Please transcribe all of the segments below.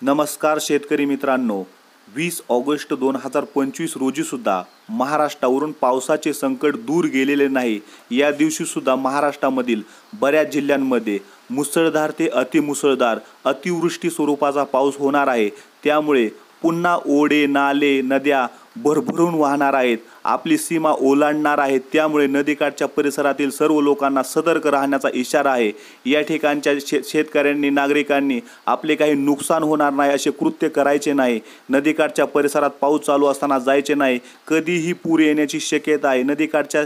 नमस्कार शेतकरी मित्रांनो, 20 ऑगस्ट 2025 रोजी सुद्धा महाराष्ट्रावरून पावसाचे संकट दूर गेलेले नाही। या दिवशी सुद्धा महाराष्ट्रामधील बऱ्याच जिल्ह्यांमध्ये मुसळधार ते अतिमुसळधार अतिवृष्टी स्वरूपाचा पाऊस होणार आहे। त्यामुळे पुन्हा ओढे नाले नद्या भरभरून वाहणार आहेत, आपली सीमा ओलांडणार आहेत। त्यामुळे नदीकाठच्या परिसरातील सर्व लोकांना सतर्क राहण्याचा इशारा आहे। या ठिकाणच्या शेतकऱ्यांनी नागरिकांनी आपले काही नुकसान होणार नाही असे कृत्य करायचे नाही। नदीकाठच्या परिसरात पाऊस चालू असताना जायचे नाही, कधीही पूर येण्याची शक्यता आहे। नदीकाठच्या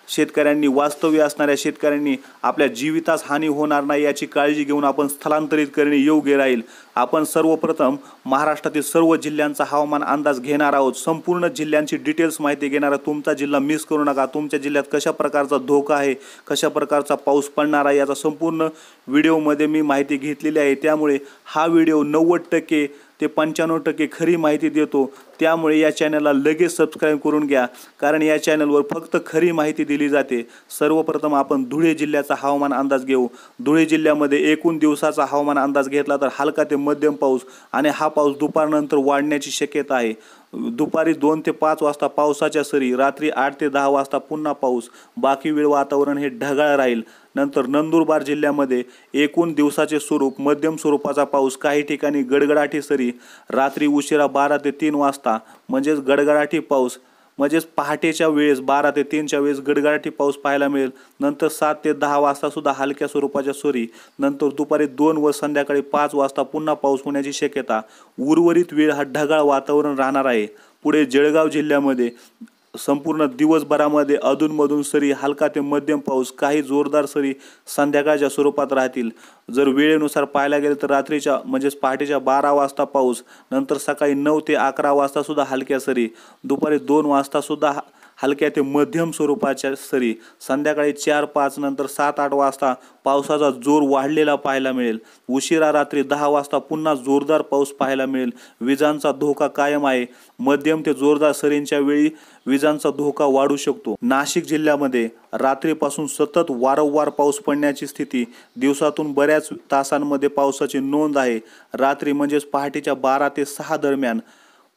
शेतकऱ्यांनी वास्तव्य असणाऱ्या शेतकऱ्यांनी आपल्या जीवितास हानी होणार नाही याची काळजी घेऊन आपण स्थलांतरित करणे योग्य राहील। आपण सर्वप्रथम महाराष्ट्रातील सर्व जिल्ह्यांचा हवामान अंदाज घेणार आहोत। संपूर्ण जिल्ह्यांची डिटेल्स माहिती घेणार आहोत। तुमचा जिल्हा मिस करू नका। तुमच्या जिल्ह्यात कशा प्रकारचा धोका आहे, कशा प्रकारचा पाऊस पडणार आहे याचा संपूर्ण व्हिडिओमध्ये मी माहिती घेतलेली आहे। त्यामुळे हा व्हिडिओ 90% ते 95% खरी माहिती देतो। त्यामुळे या चॅनलला लगेच सबस्क्राइब करून घ्या, कारण या चॅनलवर फक्त खरी माहिती दिली जाते। सर्वप्रथम आपण धुळे जिल्ह्याचा हवामान अंदाज घेऊ। धुळे जिल्ह्यामध्ये एकूण दिवसाचा हवामान अंदाज घेतला तर हलका ते मध्यम पाऊस आणि हा पाऊस दुपारनंतर वाढण्याची शक्यता आहे। दुपारी 2 ते 5 वाजता पावसाच्या सरी, रात्री 8 ते 10 वाजता पुन्हा पाऊस, बाकी वेळ वातावरण हे ढगाळ राहील। नंतर नंदुरबार जिल्ह्यामध्ये एकूण दिवसाचे स्वरूप मध्यम स्वरूपाचा पाऊस, काही ठिकाणी गडगडाटी सरी, रात्री उशिरा 12 ते 3 वाजता म्हणजेच गडगडाटी पाऊस, म्हणजेच पहाटेच्या वेळेस 12 ते 3च्या वेळेस गडगडाटी पाऊस पाहायला मिळेल। नंतर 7 ते 10 वाजता सुद्धा हलक्या स्वरूपाच्या सरी, नंतर दुपारी 2 व संध्याकाळी 5 वाजता पुन्हा पाऊस होण्याची शक्यता। उर्वरित वेळ हा ढगाळ वातावरण राहणार आहे। पुढे जळगाव जिल्ह्यामध्ये संपूर्ण दिवसभरामध्ये अधूनमधून सरी, हलका ते मध्यम पाऊस, काही जोरदार सरी संध्याकाळच्या स्वरूपात राहतील। जर वेळेनुसार पाहायला गेले तर रात्रीच्या म्हणजेच पहाटेच्या 12 वाजता पाऊस, नंतर सकाळी 9 ते 11 वाजता सुद्धा हलक्या सरी, दुपारी 2 वाजता सुद्धा हलक्या ते मध्यम स्वरूपाच्या सरी, संध्याकाळी 4-5 नंतर 7-8 वाजता पावसाचा जोर वाढलेला पाहायला मिळेल। उशिरा रात्री 10 वाजता पुन्हा जोरदार पाऊस पाहायला मिळेल। विजांचा धोका कायम आहे। मध्यम ते जोरदार सरींच्या वेळी विजांचा धोका वाढू शकतो। नाशिक जिल्ह्यामध्ये रात्रीपासून सतत वारंवार पाऊस पडण्याची स्थिती, दिवसातून बऱ्याच तासांमध्ये पावसाची नोंद आहे। रात्री म्हणजेच पहाटेच्या 12 ते 6 दरम्यान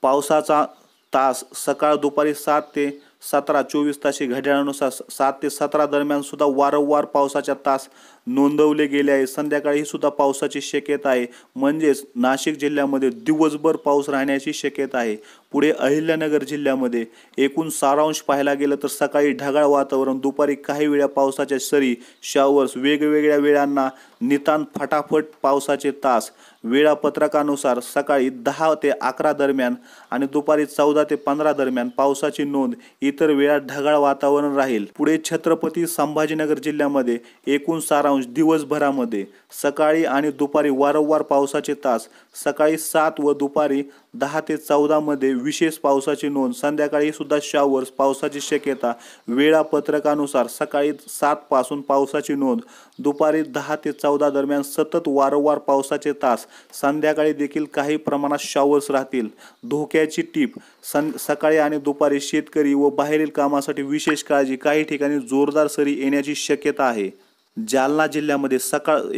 पावसाचा तास, सकाळ दुपारी 7 ते 17 24 तासी घड्याळानुसार 7 ते 17 दरम्यान सुद्धा वारंवार पावसाच्या तास नोंदवले गेले आहे। संध्याकाळी सुद्धा पावसाची शक्यता आहे, म्हणजेच नाशिक जिल्ह्यामध्ये दिवसभर पाऊस राहण्याची शक्यता आहे। पुढे अहिल्यानगर जिल्ह्यामध्ये एकूण सारांश पाहायला गेलं तर सकाळी ढगाळ वातावरण, दुपारी काही वेळा पावसाच्या सरी, शॉवर्स, वेगवेगळ्या वेळांना नितांत फटाफट पावसाचे तास। वेळापत्रकानुसार सकाळी 10 ते 11 दरम्यान आणि दुपारी 14 ते 15 दरम्यान पावसाची नोंद, इतर वेळात ढगाळ वातावरण राहील। पुढे छत्रपती संभाजीनगर जिल्ह्यामध्ये एकूण सारांश दिवसभरामध्ये सकाळी आणि दुपारी वारंवार पावसाचे तास, सकाळी 7 व दुपारी 10 ते 14 मध्ये विशेष पावसाची नोंद, संध्याकाळी सुद्धा शॉवर्स पावसाची शक्यता। वेळापत्रकानुसार सकाळी 7 पासून पावसाची नोंद, दुपारी 10 ते 14 दरम्यान सतत वारंवार पावसाचे तास, संध्याकाळी देखील काही प्रमाणात शॉवर्स राहतील। धोक्याची टीप, सकाळी आणि दुपारी शेतकरी व बाहेरील कामासाठी विशेष काळजी, काही ठिकाणी जोरदार सरी येण्याची शक्यता आहे। जालना जिल्ह्यामध्ये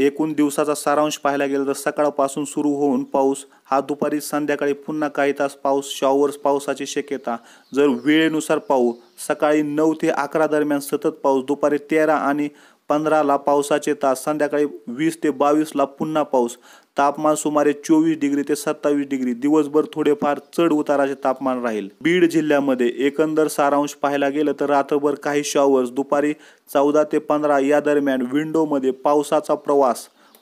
एकूण दिवसाचा सारांश पाहायला गेला तर सकाळपासून सुरू होऊन पाऊस हा दुपारी संध्याकाळी पुन्हा काही तास पाऊस, शॉवर्स पावसाची शक्यता। जर वेळेनुसार पाहू, सकाळी 9 ते 11 दरम्यान सतत पाऊस, दुपारी 13 आणि 15 ला पावसाचे तास, संध्याकाळी 20 ते 22 ला पुन्हा पाऊस। तापमान सुमारे 24 डिग्री ते 27 डिग्री, दिवसभर थोडेफार चढ उताराचे तापमान राहील। बीड जिल्ह्यामध्ये एकंदर सारांश पाहायला गेलं तर रात्रभर काही शॉवर्स, दुपारी 14 ते 15 या दरम्यान विंडोमध्ये पावसाचा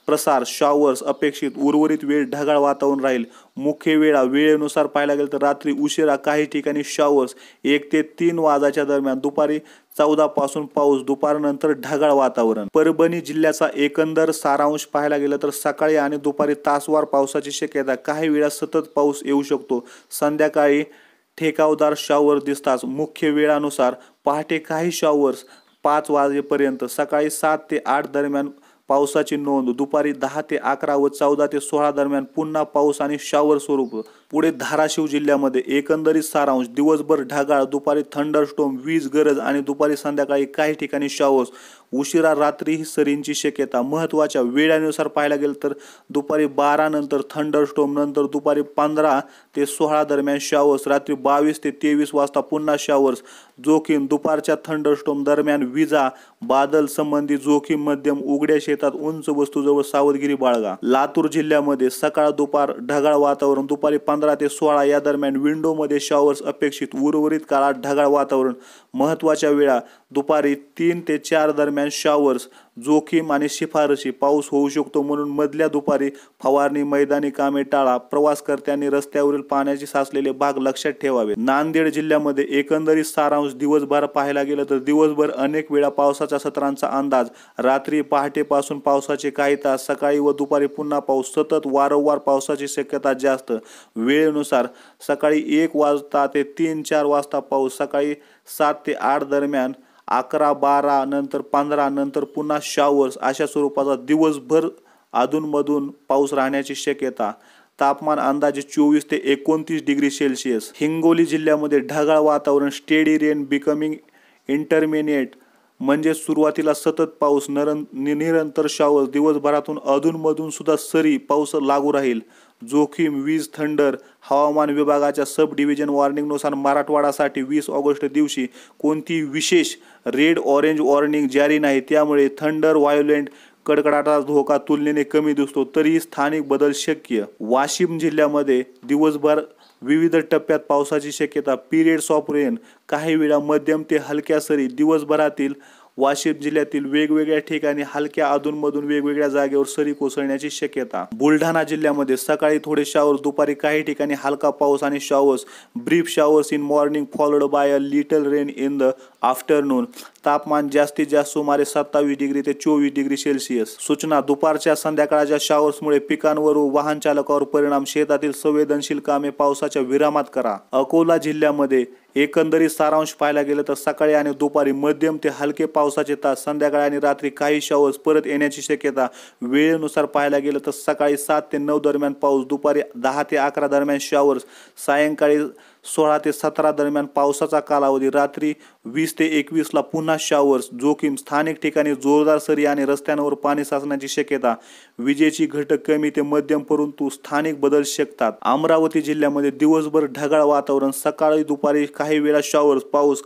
प्रसार, शॉवर्स अपेक्षित। उर्वरित वेळ ढगाळ वातावरण राहील। मुख्य वेळेनुसार पाहायला गेलं तर रात्री उशिरा काही ठिकाणी शॉवर्स 1 ते 3 वाजाच्या दरम्यान, दुपारी 14 पासून पाऊस, दुपारनंतर ढगाळ वातावरण। परभणी जिल्ह्याचा एकंदर सारांश पाहायला गेलं तर सकाळी आणि दुपारी तासवार पावसाची शक्यता, काही वेळा सतत पाऊस येऊ शकतो। संध्याकाळी ठेकावदार शॉवर दिसतात। मुख्य वेळानुसार पहाटे काही शॉवर्स 5 वाजेपर्यंत, सकाळी 7 ते 8 दरम्यान पावसाची नोंद, दुपारी 10 ते 11 व 14 ते 16 दरम्यान पुन्हा पाऊस आणि शॉवर स्वरूप। पुढे धाराशिव जिल्ह्यामध्ये एकंदरीत सारांश दिवसभर ढगाळ, दुपारी थंडरस्टॉर्म वीज गरज आणि दुपारी संध्याकाळी काही ठिकाणी शॉवर्स। उशिरा रात्री ही सरींची शक्यता. महत्त्वाच्या वेळानुसार पाहायला गेलं तर दुपारी 12 नंतर थंडरस्टॉर्म, नंतर दुपारी 15 ते 16 दरम्यान शॉवर्स, रात्री 22 ते 23 वाजता पुन्हा शॉवर्स. जोखीम दुपारच्या थंडरस्टॉर्म दरम्यान विजा, बादल संबंधी जोखीम मध्यम. उघड्या शेतात उंच वस्तूजवळ सावधगिरी बाळगा. लातूर जिल्ह्यामध्ये सकाळ दुपार ढगाळ वातावरण. दुपारी 15 ते 16 या दरम्यान विंडोमध्ये शॉवर्स अपेक्षित. उर्वरित काळात ढगाळ वातावरण. महत्त्वाच्या वेळा दुपारी 3 ते 4 दरम्यान शॉवर्स. जोखीम आणि शिफारशी पाऊस होऊ शकतो म्हणून मधल्या दुपारी फवारणी, मैदानी कामे टाळा. प्रवासकर्त्यांनी रस्त्यावरील पाण्याचे साचलेले भाग लक्षात ठेवावे. नांदेड जिल्ह्यामध्ये एकंदरीत सारांश. दिवसभर पाहायला गेलं तर दिवसभर अनेक वेळा पावसाच्या सत्रांचा अंदाज. रात्री पहाटेपासून पावसाचे काही तास, सकाळी व दुपारी पुन्हा पाऊस. सतत वारंवार पावसाची शक्यता जास्त. वेळेनुसार सकाळी 1 वाजता ते 3-4 वाजता पाऊस. सकाळी 7 ते 8 दरम्यान, 11-12 नंतर 15 नंतर पुन्हा शॉवर्स. अशा स्वरूपाचा दिवसभर अधूनमधून पाऊस राहण्याची शक्यता. तापमान अंदाजे 24 ते 29 डिग्री सेल्सिअस. हिंगोली जिल्ह्यामध्ये ढगाळ वातावरण. स्टेडी रेन बिकमिंग इंटरमिनिएट म्हणजे सुरुवातीला सतत पाऊस, निरंतर शॉवर्स. दिवसभरातून अधूनमधून सुद्धा सरी पाऊस लागू राहील. जोखीम वीज, थंडर. हवामान विभागाच्या सब डिव्हिजन वॉर्निंगनुसार मराठवाडासाठी 20 ऑगस्ट दिवशी कोणतीही विशेष रेड ऑरेंज वॉर्निंग जारी नाही. त्यामुळे थंडर, व्हायोलेंट कडकडाटाचा धोका तुलनेने कमी दिसतो. तरीही स्थानिक बदल शक्य. वाशिम जिल्ह्यामध्ये दिवसभर विविध टप्प्यात पावसाची शक्यता. Periods of rain. काही वेळा मध्यम ते हलक्या सरी. दिवसभरातील वाशिम जिल्ह्यातील वेगवेगळ्या ठिकाणी हलक्या अधूनमधून वेगवेगळ्या जागेवर सरी कोसळण्याची शक्यता. बुलढाणा जिल्ह्यामध्ये सकाळी थोडे शॉवर्स, दुपारी काही ठिकाणी हलका पाऊस आणि showers. Brief showers in morning followed by a little rain in the afternoon. तापमान जास्तीत जास्त सुमारे 27 डिग्री ते 24 डिग्री सेल्सिअस. सूचना. दुपारच्या संध्याकाळच्या शॉवर्समुळे पिकांवर व वाहन चालकावर परिणाम. शेतातील संवेदनशील कामे पावसाच्या विरामात करा. अकोला जिल्ह्यामध्ये एकंदरीत सारांश पाहायला गेलं तर सकाळी आणि दुपारी मध्यम ते हलके पावसाचे तास. संध्याकाळी आणि रात्री काही शॉवर्स परत येण्याची शक्यता. वेळेनुसार पाहायला गेलं तर सकाळी 7 ते 9 दरम्यान पाऊस. दुपारी 10 ते 11 दरम्यान शॉवर्स. सायंकाळी 16 ते 17 दरम्यान पावसाचा कालावधी. रात्री 20 ते 21 ला पुन्हा शॉवर्स. जोखीम स्थानिक ठिकाणी जोरदार सरी आणि रस्त्यांवर पाणी साचण्याची शक्यता. विजेची घटक कमी ते मध्यम परंतु स्थानिक बदल शकतात. अमरावती जिल्ह्यामध्ये दिवसभर ढगाळ वातावरण. सकाळी दुपारी काही वेळा शॉवर्स. पाऊस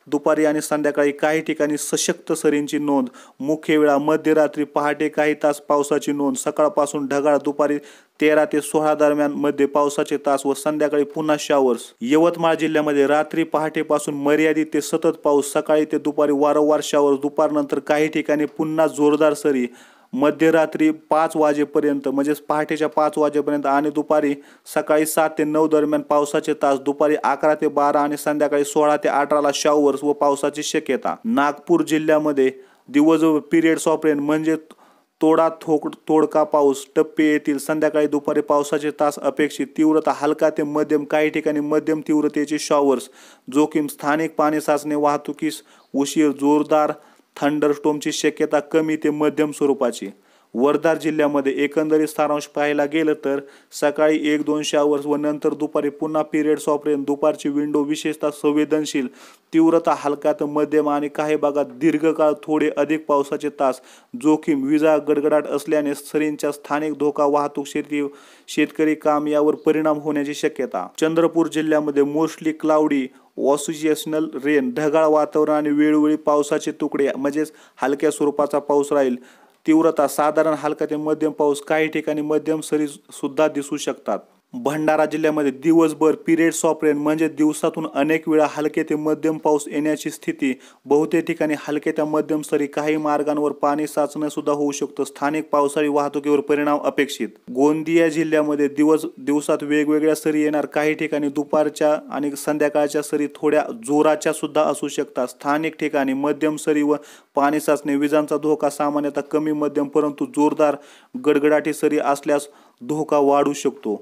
दुपारी आणि संध्याकाळी काही ठिकाणी सशक्त सरींची नोंद. मुख्य वेळा मध्यरात्री पहाटे काही तास पावसाची नोंद. सकाळपासून ढगाळ. दुपारी 13 ते 16 दरम्यान मध्ये पावसाचे तास व संध्याकाळी पुन्हा शॉवर्स. यवतमाळ जिल्ह्यामध्ये रात्री पहाटेपासून मर्यादित ते सतत पाऊस. सकाळी ते दुपारी वारंवार शॉवर्स. दुपारनंतर काही ठिकाणी पुन्हा जोरदार सरी. मध्यरात्री 5 वाजेपर्यंत म्हणजेच पहाटेच्या 5 वाजेपर्यंत आणि दुपारी सकाळी 7 ते 9 दरम्यान पावसाचे तास. दुपारी 11 ते 12 आणि संध्याकाळी 16 ते 18 ला शॉवर्स व पावसाची शक्यता. नागपूर जिल्ह्यामध्ये दिवसभर पिरियड्स ऑफ रेन म्हणजे तोडका पाऊस. टप्पे येतील. संध्याकाळी दुपारी पावसाचे तास अपेक्षित. तीव्रता हलका ते मध्यम. काही ठिकाणी मध्यम तीव्रतेचे शॉवर्स. जोखीम स्थानिक पाणी साचणे, वाहतुकीस उशीर. जोरदार थंडरस्टॉर्मची शक्यता कमी ते मध्यम स्वरूपाची. वर्धा जिल्ह्यामध्ये एकंदरीत सारांश पाहायला गेलं तर सकाळी 1-2 शॉवर्स व नंतर दुपारी पुन्हा पिरियड्स ऑफ रेन. दुपारची विंडो विशेषतः संवेदनशील. तीव्रता हलका ते मध्यम आणि काही भागात दीर्घकाळ थोडे अधिक पावसाचे तास. जोखीम विजा गडगडाट असल्याने सरींचा स्थानिक धोका. वाहतूक, शेतकरी काम यावर परिणाम होण्याची शक्यता. चंद्रपूर जिल्ह्यामध्ये मोस्टली क्लाउडी ऑसिएशनल रेन. ढगाळ वातावरण आणि वेळोवेळी पावसाचे तुकडे म्हणजेच हलक्या स्वरूपाचा पाऊस राहील. तीव्रता साधारण हलका ते मध्यम पाऊस. काही ठिकाणी मध्यम सरी सुद्धा दिसू शकतात. भंडारा जिल्ह्यामध्ये दिवसभर पिरियड्स ऑफ रेन म्हणजे दिवसातून अनेक वेळा हलके ते मध्यम पाऊस येण्याची स्थिती. बहुतेक ठिकाणी हलके ते मध्यम सरी. काही मार्गांवर पाणी साचणं सुद्धा होऊ शकतं. स्थानिक पावसाळी वाहतुकीवर परिणाम अपेक्षित. गोंदिया जिल्ह्यामध्ये दिवसात वेगवेगळ्या सरी येणार. काही ठिकाणी दुपारच्या आणि संध्याकाळच्या सरी थोड्या जोराच्या सुद्धा असू शकतात. स्थानिक ठिकाणी मध्यम सरी व पाणी साचणे. विजांचा धोका सामान्यतः कमी मध्यम परंतु जोरदार गडगडाटी सरी असल्यास धोका वाढू शकतो.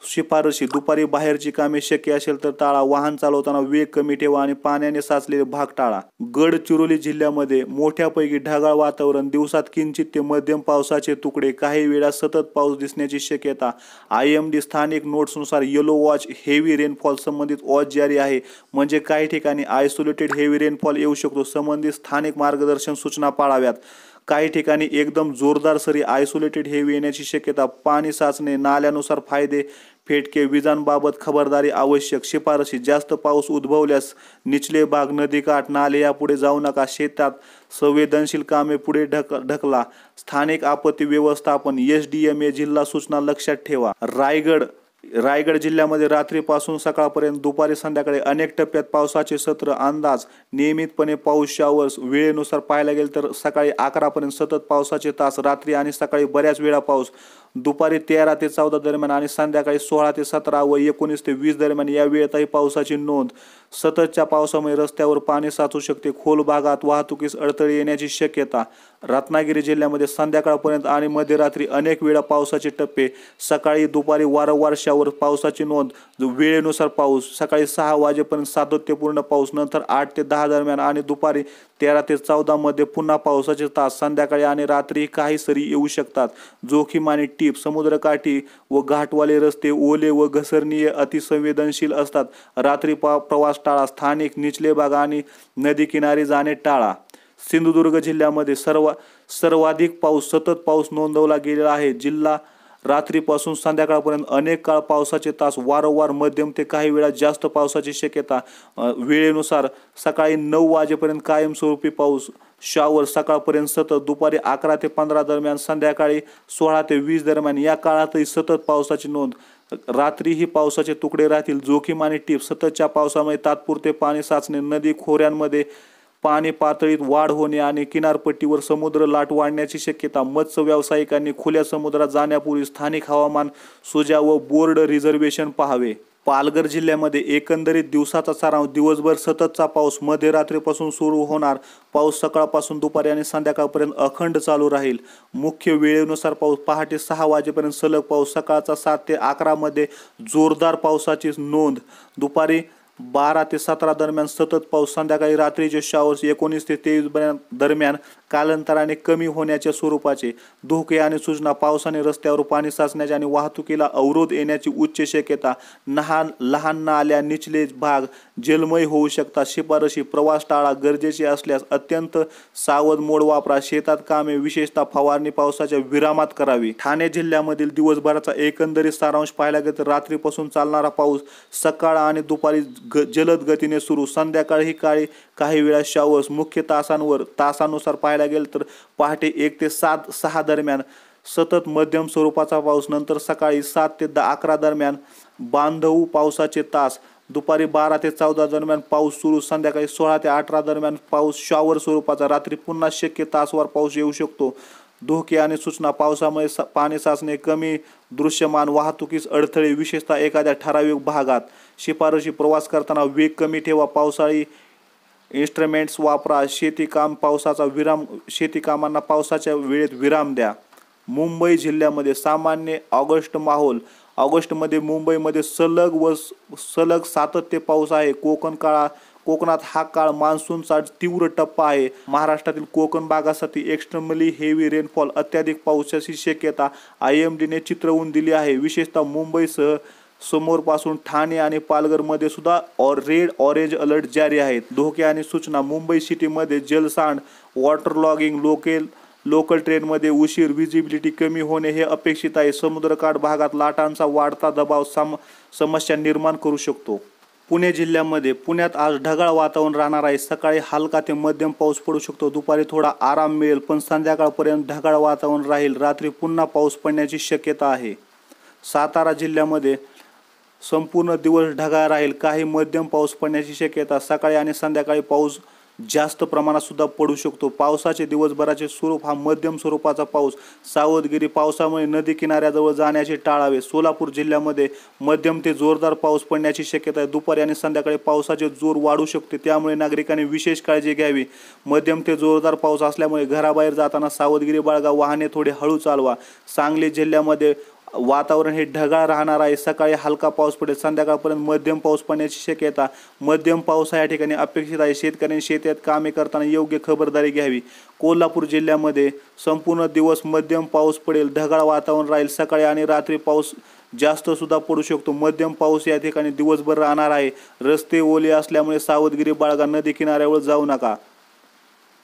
शिफारशी दुपारी बाहेरची कामे शक्य असेल तर टाळा. वाहन चालवताना वेग कमी ठेवा आणि पाण्याने साचलेले भाग टाळा. गडचिरोली जिल्ह्यामध्ये मोठ्यापैकी ढगाळ वातावरण, दिवसात किंचित ते मध्यम पावसाचे तुकडे, काही वेळा सतत पाऊस दिसण्याची शक्यता. IMD स्थानिक नोट्सनुसार येलो वॉच हेवी रेनफॉल संबंधित वॉच जारी आहे, म्हणजे काही ठिकाणी आयसोलेटेड हेवी रेनफॉल येऊ शकतो. संबंधित स्थानिक मार्गदर्शन सूचना पाळाव्यात. काही ठिकाणी एकदम जोरदार सरी आयसोलेटेड हेवी येण्याची शक्यता. पाणी साचणे, नाल्यानुसार फायदे फेटके, विजांबाबत खबरदारी आवश्यक. शिफारशी जास्त पाऊस उद्भवल्यास निचले भाग, नदीकाठ, नाले यापुढे जाऊ नका. शेतात संवेदनशील कामे पुढे ढकला. स्थानिक आपत्ती व्यवस्थापन SDMA जिल्हा सूचना लक्षात ठेवा. रायगड जिल्ह्यामध्ये रात्रीपासून सकाळपर्यंत दुपारी संध्याकाळी अनेक टप्प्यात पावसाचे सत्र. अंदाज नियमितपणे पाऊस शावर्स. वेळेनुसार पाहायला गेले तर सकाळी 11 पर्यंत सतत पावसाचे तास, रात्री आणि सकाळी बऱ्याच वेळा पाऊस. दुपारी 13 ते 14 दरम्यान आणि संध्याकाळी 16 ते 17 व 19 ते 20 दरम्यान या वेळेतही पावसाची नोंद. सततच्या पावसामुळे रस्त्यावर पाणी साचू शकते. खोल भागात वाहतुकीस अडथळे येण्याची शक्यता. रत्नागिरी जिल्ह्यामध्ये संध्याकाळपर्यंत आणि मध्यरात्री अनेक वेळा पावसाचे टप्पे. सकाळी दुपारी वारंवार शावर, पावसाची नोंद. वेळेनुसार पाऊस. सकाळी 6 वाजेपर्यंत सातत्यपूर्ण पाऊस, नंतर 8 ते 10 दरम्यान आणि दुपारी 13 ते 14 मध्ये पुन्हा पावसाचे तास. संध्याकाळी आणि रात्री काही सरी येऊ शकतात. जोखीम आणि टीप. समुद्रकाठी व घाटवाले रस्ते ओले व घसरणीय अतिसंवेदनशील असतात. रात्री प्रवास टाळा. स्थानिक निचले भाग आणि नदी किनारी जाणे टाळा. सिंधुदुर्ग जिल्ह्यामध्ये सर्वाधिक पाऊस, सतत पाऊस नोंदवला गेलेला आहे. जिल्हा रात्रीपासून संध्याकाळपर्यंत अनेक काळ पावसाचे तास, वारंवार मध्यम ते काही वेळा जास्त पावसाची शक्यता. वेळेनुसार सकाळी 9 वाजेपर्यंत कायमस्वरूपी पाऊस, शावर सकाळपर्यंत सतत. दुपारी 11 ते 15 दरम्यान, संध्याकाळी 16 ते 20 दरम्यान या काळातही सतत पावसाची नोंद. रात्रीही पावसाचे तुकडे राहतील. जोखीम आणि टीप. सततच्या पावसामुळे तात्पुरते पाणी साचणे, नदी खोऱ्यांमध्ये पाणी पातळीत वाढ होणे आणि किनारपट्टीवर समुद्र लाट वाढण्याची शक्यता. मत्स्य व्यावसायिकांनी खुल्या समुद्रात जाण्यापूर्वी स्थानिक हवामान सुजा व बोर्ड रिझर्वेशन पाहावे. पालघर जिल्ह्यामध्ये एकंदरीत दिवसाचा सारांश. दिवसभर सततचा पाऊस, मध्यरात्रीपासून सुरू होणार पाऊस सकाळपासून दुपारी आणि संध्याकाळपर्यंत अखंड चालू राहील. मुख्य वेळेनुसार पाऊस. पहाटे 6 वाजेपर्यंत सलग पाऊस. सकाळचा 7 ते 11 मध्ये जोरदार पावसाची नोंद. दुपारी 12 ते 17 दरम्यान सतत पाऊस. संध्याकाळी रात्रीचे शावर्स 19 ते 23 दरम्यान कालांतराने कमी होण्याच्या स्वरूपाचे. धोके आणि सूचना. पावसाने रस्त्यावर पाणी साचण्याची आणि वाहतुकीला अवरोध येण्याची उच्च शक्यता. लहान नाल्या, निचले भाग जलमय होऊ शकतात. शिफारशी प्रवास टाळा. गरजेचे असल्यास अत्यंत सावध मोड वापरा. शेतात कामे विशेषतः फवारणी पावसाच्या विरामात करावी. ठाणे जिल्ह्यामधील दिवसभराचा एकंदरीत सारांश पाहायला गेला तर रात्रीपासून चालणारा पाऊस, सकाळ आणि दुपारी जलद गतीने सुरू. संध्याकाळी काही वेळा शावर्स. मुख्य तासानुसार पाहायला गेलं तर पहाटे 1 ते 6 दरम्यान सतत मध्यम स्वरूपाचा पाऊस. नंतर सकाळी 7 ते 11 दरम्यान बांधव पावसाचे तास. दुपारी 12 ते 14 दरम्यान पाऊस सुरू. संध्याकाळी 16 ते 18 दरम्यान पाऊस शॉवर स्वरूपाचा. रात्री पुन्हा शक्य तासवार पाऊस येऊ शकतो. धोके आणि सूचना. पावसामुळे पाणी साचणे, कमी दृश्यमान, वाहतुकीस अडथळे विशेषतः एखाद्या ठराविक भागात. शिफारशी प्रवास करताना वेग कमी ठेवा. पावसाळी इन्स्ट्रुमेंट्स वापरा. शेतीकामांना पावसाच्या वेळेत विराम द्या. मुंबई जिल्ह्यामध्ये सामान्य ऑगस्ट माहोल. ऑगस्टमध्ये मुंबईमध्ये सलग सातत्य पाऊस आहे. कोकणात हा काळ मान्सूनचा तीव्र टप्पा आहे. महाराष्ट्रातील कोकण भागासाठी एक्स्ट्रीमली हेवी रेनफॉल, अत्याधिक पावसाची शक्यता IMDने चित्रवून दिली आहे. विशेषतः मुंबईसह समोरपासून ठाणे आणि पालघरमध्ये सुद्धा रेड ऑरेंज अलर्ट जारी आहेत. धोके आणि सूचना. मुंबई सिटीमध्ये जलसांड, वॉटर लॉगिंग, लोकल ट्रेनमध्ये उशीर, व्हिजिबिलिटी कमी होणे हे अपेक्षित आहे. समुद्रकाठ भागात लाटांचा वाढता दबाव समस्या निर्माण करू शकतो. पुणे जिल्ह्यामध्ये पुण्यात आज ढगाळ वातावरण राहणार आहे. सकाळी हलका ते मध्यम पाऊस पडू शकतो. दुपारी थोडा आराम मिळेल, पण संध्याकाळपर्यंत ढगाळ वातावरण राहील. रात्री पुन्हा पाऊस पडण्याची शक्यता आहे. सातारा जिल्ह्यामध्ये संपूर्ण दिवस ढगाळ राहील. काही मध्यम पाऊस पडण्याची शक्यता. सकाळी आणि संध्याकाळी पाऊस जास्त प्रमाणात सुद्धा पडू शकतो. पावसाचे दिवसभराचे स्वरूप हा मध्यम स्वरूपाचा पाऊस. सावधगिरी. पावसामुळे नदी किनाऱ्याजवळ जाण्याचे टाळावे. सोलापूर जिल्ह्यामध्ये मध्यम ते जोरदार पाऊस पडण्याची शक्यता आहे. दुपारी आणि संध्याकाळी पावसाचे जोर वाढू शकते, त्यामुळे नागरिकांनी विशेष काळजी घ्यावी. मध्यम ते जोरदार पाऊस असल्यामुळे घराबाहेर जाताना सावधगिरी बाळगा. वाहने थोडे हळू चालवा. सांगली जिल्ह्यामध्ये वातावरण हे ढगाळ राहणार आहे। सकाळी हलका पाऊस पडेल, संध्याकाळपर्यंत मध्यम पाऊस पडण्याची शक्यता, मध्यम पाऊस या ठिकाणी अपेक्षित आहे। शेतकऱ्यांनी शेतात कामे करताना योग्य खबरदारी घ्यावी। कोल्हापूर जिल्ह्यामध्ये संपूर्ण दिवस मध्यम पाऊस पडेल, ढगाळ वातावरण राहील। सकाळी आणि रात्री पाऊस जास्त सुद्धा पडू शकतो। मध्यम पाऊस या ठिकाणी दिवसभर राहणार आहे। रस्ते ओले असल्यामुळे सावधगिरी बाळगा, नदी किनाऱ्यावर जाऊ नका।